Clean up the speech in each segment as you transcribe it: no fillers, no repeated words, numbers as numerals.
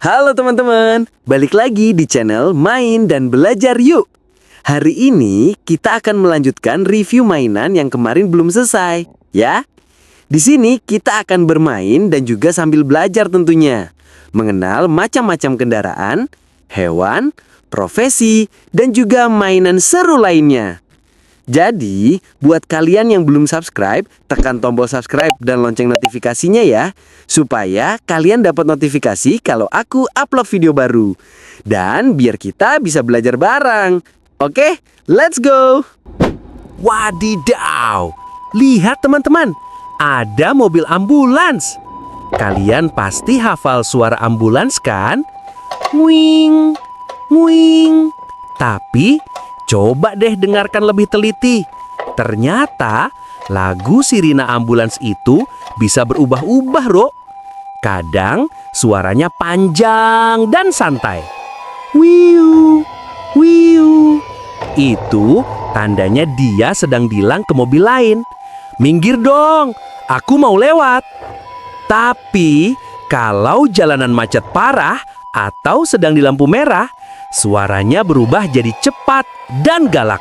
Halo teman-teman, balik lagi di channel Main dan Belajar Yuk. Hari ini kita akan melanjutkan review mainan yang kemarin belum selesai, ya. Di sini kita akan bermain dan juga sambil belajar tentunya, mengenal macam-macam kendaraan, hewan, profesi, dan juga mainan seru lainnya. Jadi, buat kalian yang belum subscribe, tekan tombol subscribe dan lonceng notifikasinya ya, supaya kalian dapat notifikasi kalau aku upload video baru. Dan biar kita bisa belajar bareng. Oke, let's go! Wadidaw! Lihat teman-teman, ada mobil ambulans. Kalian pasti hafal suara ambulans kan? Wing, wing. Tapi coba deh dengarkan lebih teliti. Ternyata lagu sirina ambulans itu bisa berubah-ubah, Bro. Kadang suaranya panjang dan santai. Wiu, wiu. Itu tandanya dia sedang bilang ke mobil lain, "Minggir dong, aku mau lewat." Tapi kalau jalanan macet parah atau sedang di lampu merah, suaranya berubah jadi cepat dan galak.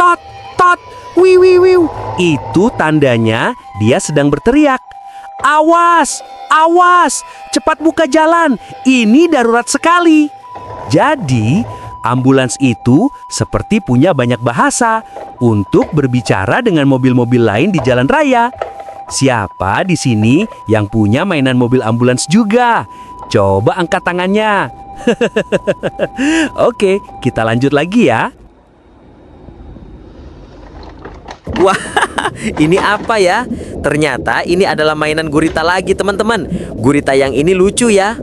Tot, tot, wiu, wiu, wiu. Itu tandanya dia sedang berteriak. Awas, awas, cepat buka jalan, ini darurat sekali. Jadi, ambulans itu seperti punya banyak bahasa untuk berbicara dengan mobil-mobil lain di jalan raya. Siapa di sini yang punya mainan mobil ambulans juga? Coba angkat tangannya. Oke, kita lanjut lagi ya. Wah, ini apa ya? Ternyata ini adalah mainan gurita lagi teman-teman. Gurita yang ini lucu ya.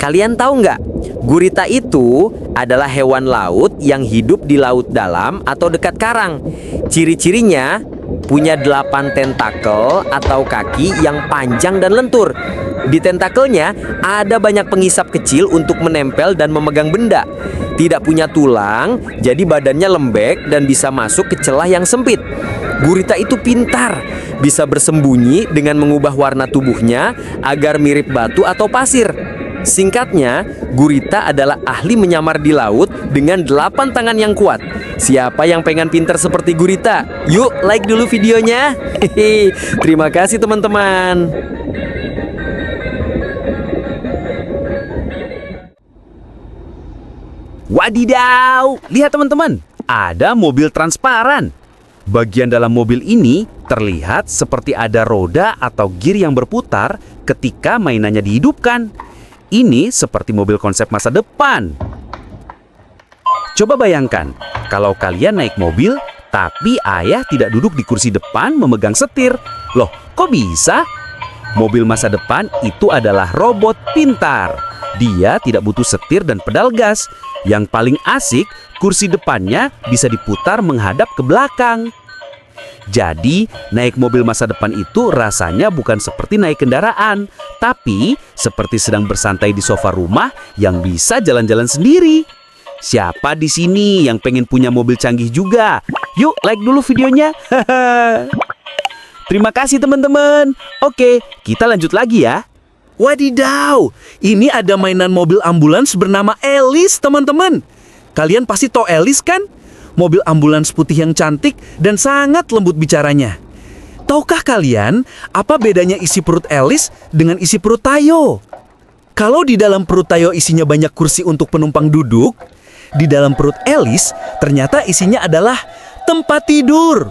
Kalian tahu nggak? Gurita itu adalah hewan laut yang hidup di laut dalam atau dekat karang. Ciri-cirinya punya 8 tentakel atau kaki yang panjang dan lentur. Di tentakelnya ada banyak pengisap kecil untuk menempel dan memegang benda. Tidak punya tulang, jadi badannya lembek dan bisa masuk ke celah yang sempit. Gurita itu pintar, bisa bersembunyi dengan mengubah warna tubuhnya agar mirip batu atau pasir. Singkatnya, gurita adalah ahli menyamar di laut dengan 8 tangan yang kuat. Siapa yang pengen pintar seperti gurita? Yuk, like dulu videonya. Hehe. Terima kasih teman-teman. Wadidaw, lihat teman-teman, ada mobil transparan. Bagian dalam mobil ini terlihat seperti ada roda atau gear yang berputar ketika mainannya dihidupkan. Ini seperti mobil konsep masa depan. Coba bayangkan, kalau kalian naik mobil, tapi ayah tidak duduk di kursi depan memegang setir. Loh, kok bisa? Mobil masa depan itu adalah robot pintar. Dia tidak butuh setir dan pedal gas. Yang paling asik, kursi depannya bisa diputar menghadap ke belakang. Jadi, naik mobil masa depan itu rasanya bukan seperti naik kendaraan, tapi seperti sedang bersantai di sofa rumah yang bisa jalan-jalan sendiri. Siapa di sini yang pengen punya mobil canggih juga? Yuk, like dulu videonya. Terima kasih teman-teman. Oke, kita lanjut lagi ya. Wadidaw, ini ada mainan mobil ambulans bernama Alice, teman-teman. Kalian pasti tahu Alice kan? Mobil ambulans putih yang cantik dan sangat lembut bicaranya. Tahukah kalian apa bedanya isi perut Alice dengan isi perut Tayo? Kalau di dalam perut Tayo isinya banyak kursi untuk penumpang duduk, di dalam perut Alice ternyata isinya adalah tempat tidur.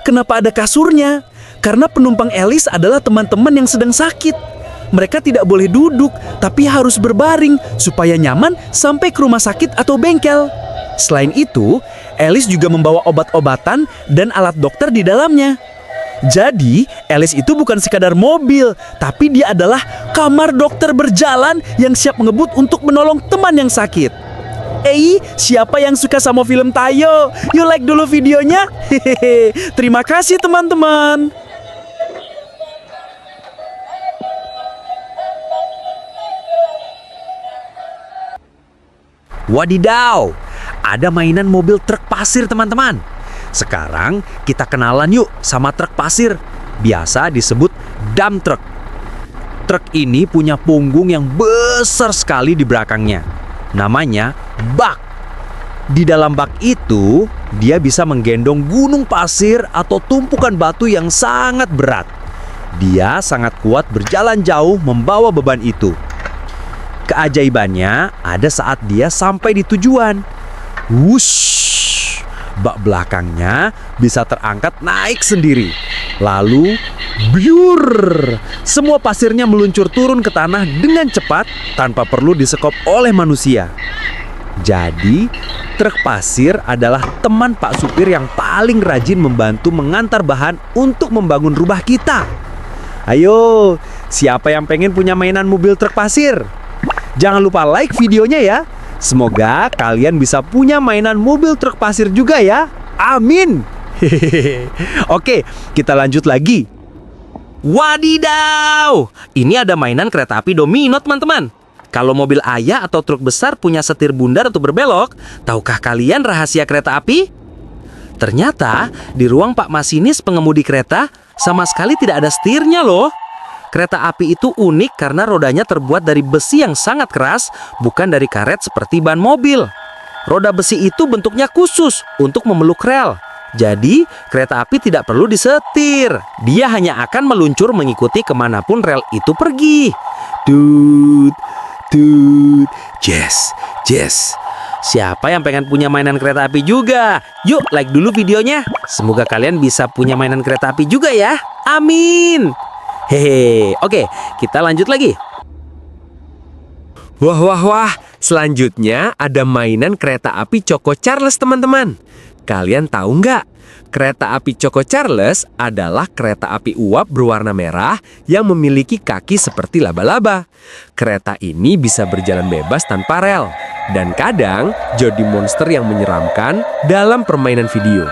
Kenapa ada kasurnya? Karena penumpang Alice adalah teman-teman yang sedang sakit. Mereka tidak boleh duduk, tapi harus berbaring supaya nyaman sampai ke rumah sakit atau bengkel. Selain itu, Alice juga membawa obat-obatan dan alat dokter di dalamnya. Jadi, Alice itu bukan sekadar mobil, tapi dia adalah kamar dokter berjalan yang siap ngebut untuk menolong teman yang sakit. Siapa yang suka sama film Tayo? Yuk like dulu videonya. Hehehe. Terima kasih teman-teman. Wadidaw, ada mainan mobil truk pasir teman-teman. Sekarang kita kenalan yuk sama truk pasir. Biasa disebut dump truck. Truk ini punya punggung yang besar besar sekali di belakangnya. Namanya bak. Di dalam bak itu, dia bisa menggendong gunung pasir atau tumpukan batu yang sangat berat. Dia sangat kuat berjalan jauh membawa beban itu. Keajaibannya ada saat dia sampai di tujuan. Wush! Bak belakangnya bisa terangkat naik sendiri. Lalu, biur! Semua pasirnya meluncur turun ke tanah dengan cepat tanpa perlu disekop oleh manusia. Jadi, truk pasir adalah teman Pak Supir yang paling rajin membantu mengantar bahan untuk membangun rumah kita. Ayo, siapa yang pengen punya mainan mobil truk pasir? Jangan lupa like videonya ya. Semoga kalian bisa punya mainan mobil truk pasir juga ya. Amin. Oke, kita lanjut lagi. Wadidaw! Ini ada mainan kereta api domino, teman-teman. Kalau mobil ayah atau truk besar punya setir bundar untuk berbelok, tahukah kalian rahasia kereta api? Ternyata di ruang Pak Masinis pengemudi kereta sama sekali tidak ada setirnya loh. Kereta api itu unik karena rodanya terbuat dari besi yang sangat keras, bukan dari karet seperti ban mobil. Roda besi itu bentuknya khusus untuk memeluk rel. Jadi, kereta api tidak perlu disetir. Dia hanya akan meluncur mengikuti kemanapun rel itu pergi. Tut, tut, yes, yes. Siapa yang pengen punya mainan kereta api juga? Yuk, like dulu videonya. Semoga kalian bisa punya mainan kereta api juga ya. Amin. Hehe. Oke, kita lanjut lagi. Wah, wah, wah. Selanjutnya ada mainan kereta api Choco Charles, teman-teman. Kalian tahu nggak? Kereta api Choco Charles adalah kereta api uap berwarna merah yang memiliki kaki seperti laba-laba. Kereta ini bisa berjalan bebas tanpa rel dan kadang jadi monster yang menyeramkan dalam permainan video.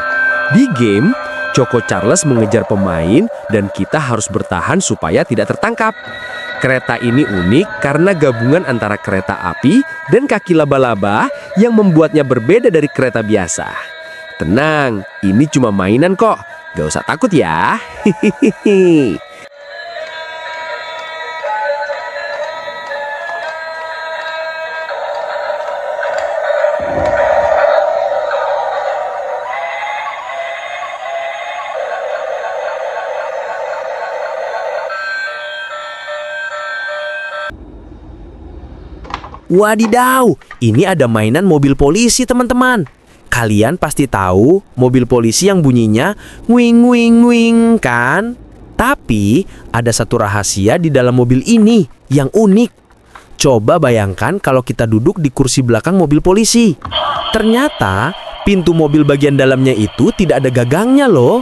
Di game, Choco Charles mengejar pemain dan kita harus bertahan supaya tidak tertangkap. Kereta ini unik karena gabungan antara kereta api dan kaki laba-laba yang membuatnya berbeda dari kereta biasa. Tenang, ini cuma mainan kok. Gak usah takut ya. Hihihi. Wadidaw, ini ada mainan mobil polisi, teman-teman. Kalian pasti tahu mobil polisi yang bunyinya nguing nguing nguing kan? Tapi ada satu rahasia di dalam mobil ini yang unik. Coba bayangkan kalau kita duduk di kursi belakang mobil polisi. Ternyata pintu mobil bagian dalamnya itu tidak ada gagangnya loh.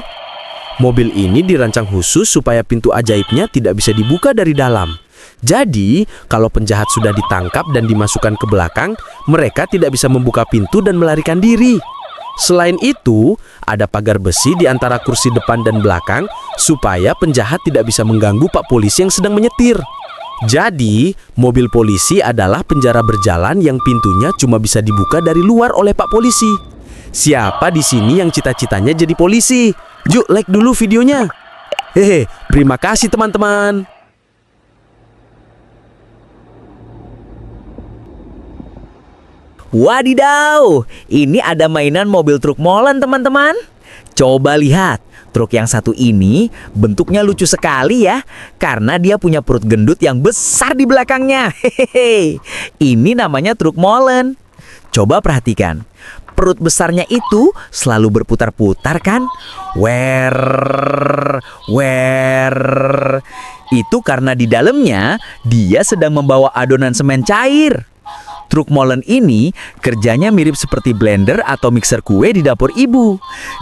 Mobil ini dirancang khusus supaya pintu ajaibnya tidak bisa dibuka dari dalam. Jadi, kalau penjahat sudah ditangkap dan dimasukkan ke belakang, mereka tidak bisa membuka pintu dan melarikan diri. Selain itu, ada pagar besi di antara kursi depan dan belakang supaya penjahat tidak bisa mengganggu Pak Polisi yang sedang menyetir. Jadi, mobil polisi adalah penjara berjalan yang pintunya cuma bisa dibuka dari luar oleh Pak Polisi. Siapa di sini yang cita-citanya jadi polisi? Yuk, like dulu videonya. Hehe, terima kasih teman-teman. Wadidaw, ini ada mainan mobil truk molen, teman-teman. Coba lihat, truk yang satu ini bentuknya lucu sekali ya, karena dia punya perut gendut yang besar di belakangnya. Hehehe. Ini namanya truk molen. Coba perhatikan, perut besarnya itu selalu berputar-putar kan? Wer, wer. Itu karena di dalamnya dia sedang membawa adonan semen cair. Truk molen ini kerjanya mirip seperti blender atau mixer kue di dapur ibu.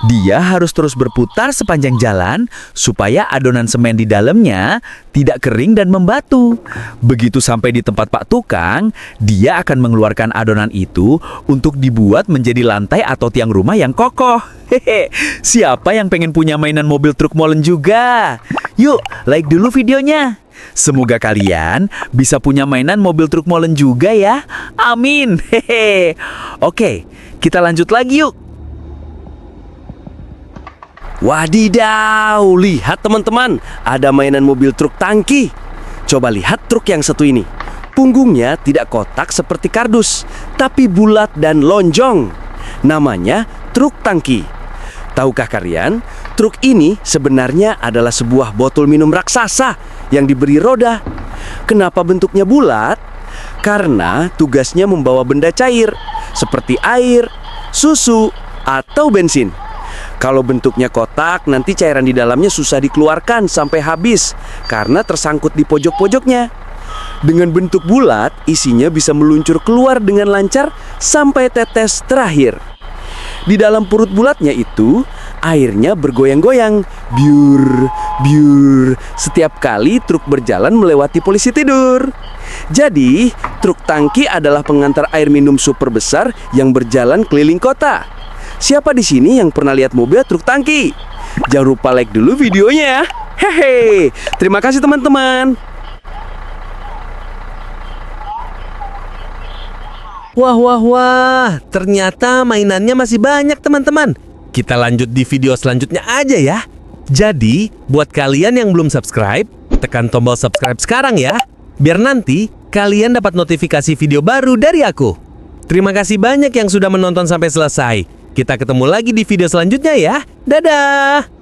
Dia harus terus berputar sepanjang jalan supaya adonan semen di dalamnya tidak kering dan membatu. Begitu sampai di tempat Pak Tukang, dia akan mengeluarkan adonan itu untuk dibuat menjadi lantai atau tiang rumah yang kokoh. Hehe, siapa yang pengen punya mainan mobil truk molen juga? Yuk, like dulu videonya. Semoga kalian bisa punya mainan mobil truk molen juga ya. Amin. Hehe. Oke, kita lanjut lagi yuk. Wadidaw, lihat teman-teman, ada mainan mobil truk tangki. Coba lihat truk yang satu ini. Punggungnya tidak kotak seperti kardus, tapi bulat dan lonjong. Namanya truk tangki. Tahukah kalian, truk ini sebenarnya adalah sebuah botol minum raksasa yang diberi roda. Kenapa bentuknya bulat? Karena tugasnya membawa benda cair, seperti air, susu, atau bensin. Kalau bentuknya kotak, nanti cairan di dalamnya susah dikeluarkan sampai habis karena tersangkut di pojok-pojoknya. Dengan bentuk bulat, isinya bisa meluncur keluar dengan lancar sampai tetes terakhir. Di dalam perut bulatnya itu, airnya bergoyang-goyang, biur, biur, setiap kali truk berjalan melewati polisi tidur. Jadi, truk tangki adalah pengantar air minum super besar yang berjalan keliling kota. Siapa di sini yang pernah lihat mobil truk tangki? Jangan lupa like dulu videonya ya. Hehe. Terima kasih teman-teman. Wah, wah, wah. Ternyata mainannya masih banyak, teman-teman. Kita lanjut di video selanjutnya aja ya. Jadi, buat kalian yang belum subscribe, tekan tombol subscribe sekarang ya. Biar nanti kalian dapat notifikasi video baru dari aku. Terima kasih banyak yang sudah menonton sampai selesai. Kita ketemu lagi di video selanjutnya ya. Dadah!